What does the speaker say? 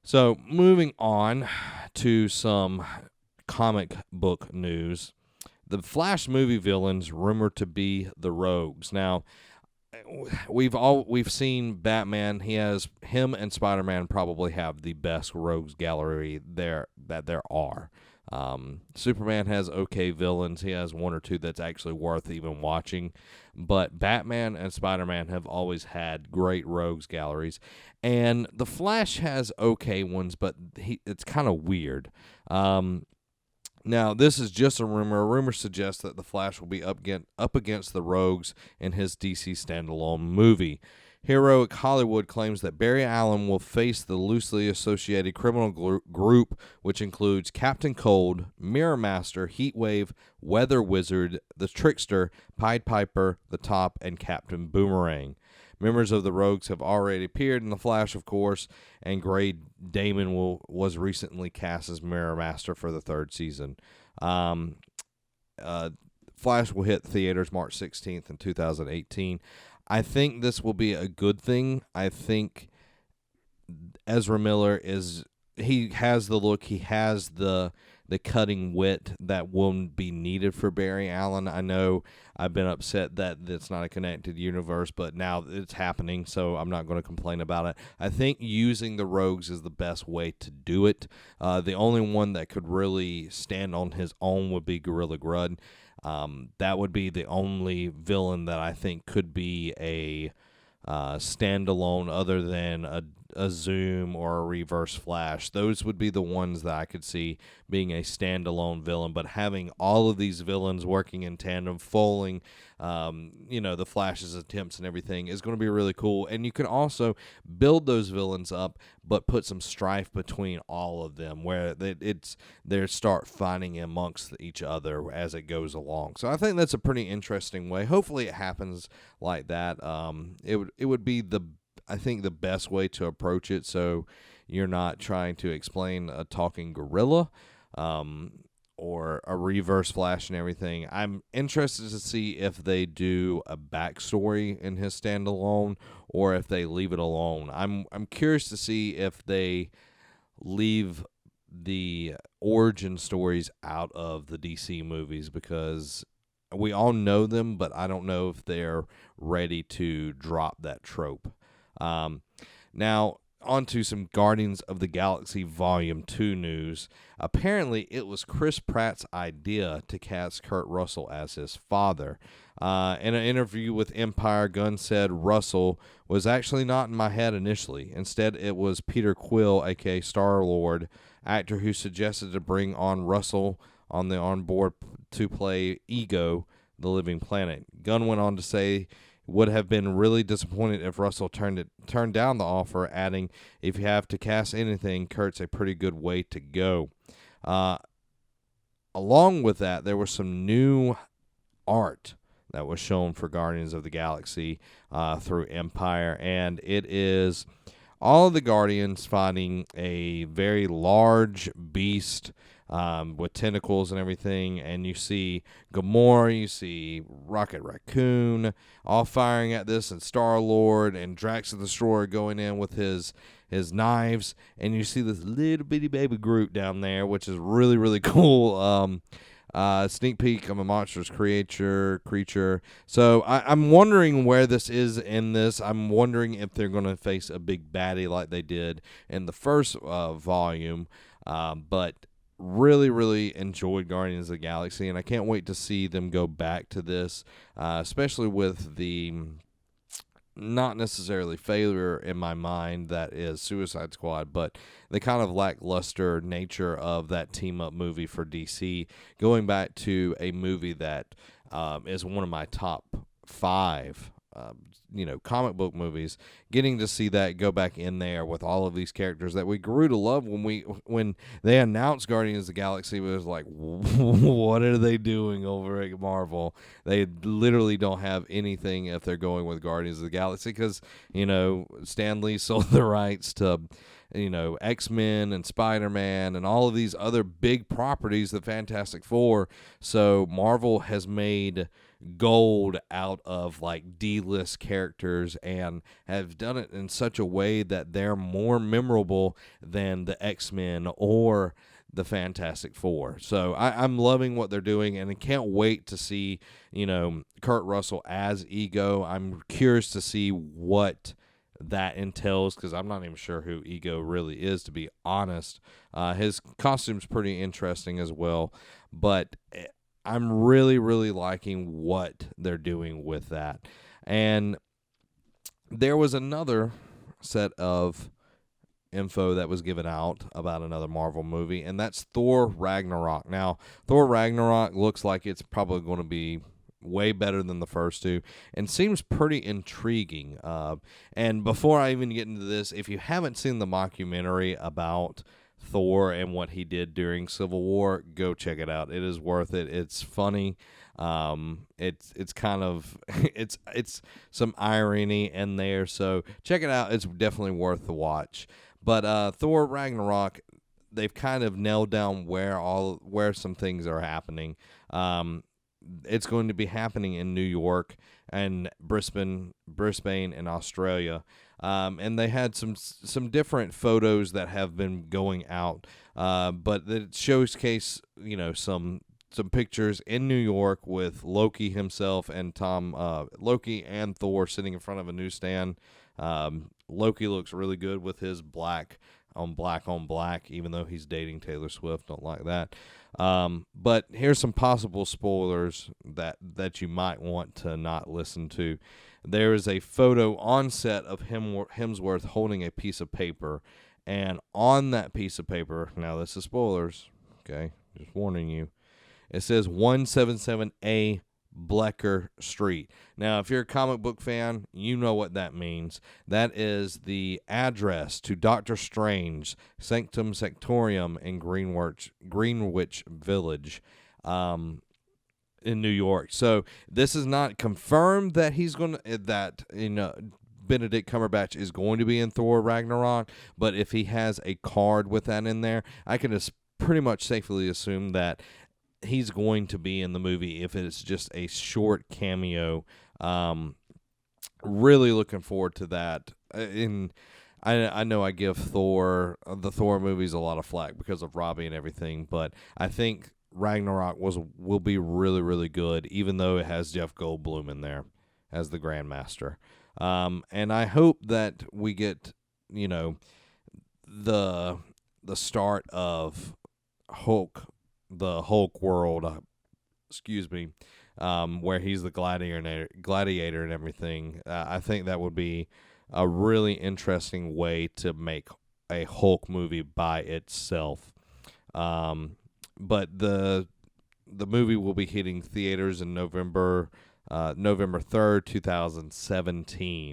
So, moving on to some comic book news. The Flash movie villains rumored to be the Rogues. Now, we've seen Batman. Him and Spider-Man probably have the best Rogues gallery there are. Superman has okay villains. He has one or two that's actually worth even watching. But Batman and Spider-Man have always had great Rogues galleries. And the Flash has okay ones, but it's kind of weird. Now, this is just a rumor. A rumor suggests that the Flash will be up against the Rogues in his DC standalone movie. Heroic Hollywood claims that Barry Allen will face the loosely associated criminal group, which includes Captain Cold, Mirror Master, Heatwave, Weather Wizard, the Trickster, Pied Piper, the Top, and Captain Boomerang. Members of the Rogues have already appeared in The Flash, of course, and Gray Damon was recently cast as Mirror Master for the third season. Flash will hit theaters March 16th in 2018. I think this will be a good thing. I think Ezra Miller he has the look, he has the cutting wit that will be needed for Barry Allen. I know I've been upset that it's not a connected universe, but now it's happening, so I'm not going to complain about it. I think using the Rogues is the best way to do it. The only one that could really stand on his own would be Gorilla Grodd. That would be the only villain that I think could be a standalone other than a Zoom or a Reverse Flash. Those would be the ones that I could see being a standalone villain, but having all of these villains working in tandem, foiling, the Flash's attempts and everything is going to be really cool. And you can also build those villains up, but put some strife between all of them where they start fighting amongst each other as it goes along. So I think that's a pretty interesting way. Hopefully it happens like that. It would be I think the best way to approach it, so you're not trying to explain a talking gorilla or a Reverse Flash and everything. I'm interested to see if they do a backstory in his standalone or if they leave it alone. I'm curious to see if they leave the origin stories out of the DC movies, because we all know them, but I don't know if they're ready to drop that trope. Now, on to some Guardians of the Galaxy Volume 2 news. Apparently, it was Chris Pratt's idea to cast Kurt Russell as his father. In an interview with Empire, Gunn said Russell was actually not in my head initially. Instead, it was Peter Quill, a.k.a. Star-Lord, actor who suggested to bring on Russell on board to play Ego, the Living Planet. Gunn went on to say would have been really disappointed if Russell turned down the offer, adding, "If you have to cast anything, Kurt's a pretty good way to go." Along with that, there was some new art that was shown for Guardians of the Galaxy through Empire, and it is all of the Guardians fighting a very large beast with tentacles and everything, and you see Gamora, you see Rocket Raccoon, all firing at this, and Star-Lord and Drax the Destroyer going in with his knives, and you see this little bitty baby Groot down there, which is really, really cool. Sneak peek of a monstrous creature. So I'm wondering where this is in this. I'm wondering if they're going to face a big baddie like they did in the first volume, but really, really enjoyed Guardians of the Galaxy, and I can't wait to see them go back to this, especially with the not necessarily failure in my mind that is Suicide Squad, but the kind of lackluster nature of that team-up movie for DC, going back to a movie that is one of my top 5 comic book movies, getting to see that go back in there with all of these characters that we grew to love when they announced Guardians of the Galaxy. It was like, what are they doing over at Marvel? They literally don't have anything if they're going with Guardians of the Galaxy, because Stan Lee sold the rights to X-Men and Spider-Man and all of these other big properties, the Fantastic Four. So Marvel has made gold out of like D-list characters and have done it in such a way that they're more memorable than the X-Men or the Fantastic Four. So I'm loving what they're doing, and I can't wait to see, Kurt Russell as Ego. I'm curious to see what that entails, because I'm not even sure who Ego really is, to be honest. His costume's pretty interesting as well, but I'm really, really liking what they're doing with that. And there was another set of info that was given out about another Marvel movie, and that's Thor Ragnarok. Now, Thor Ragnarok looks like it's probably going to be way better than the first two and seems pretty intriguing. And before I even get into this, if you haven't seen the mockumentary about Thor and what he did during Civil War, go check it out. It is worth it. It's funny. It's kind of it's some irony in there, so check it out. It's definitely worth the watch. But Thor Ragnarok, they've kind of nailed down where some things are happening. It's going to be happening in New York and Brisbane in Australia. And they had some different photos that have been going out, but it showcase some pictures in New York with Loki himself and Loki and Thor sitting in front of a newsstand. Loki looks really good with his black on black, even though he's dating Taylor Swift. Don't like that. But here's some possible spoilers that you might want to not listen to. There is a photo on set of Hemsworth holding a piece of paper, and on that piece of paper, now this is spoilers, okay, just warning you, it says 177A Bleecker Street. Now, if you're a comic book fan, you know what that means. That is the address to Doctor Strange, Sanctum Sanctorum in Greenwich Village, in New York. So this is not confirmed that Benedict Cumberbatch is going to be in Thor Ragnarok, but if he has a card with that in there, I can just pretty much safely assume that he's going to be in the movie if it's just a short cameo. Really looking forward to that. I know I give the Thor movies a lot of flack because of Robbie and everything, but I think Ragnarok will be really, really good, even though it has Jeff Goldblum in there as the Grandmaster. And I hope that we get, the start of the Hulk world, where he's the gladiator and everything. I think that would be a really interesting way to make a Hulk movie by itself. But the movie will be hitting theaters in November 3rd, 2017.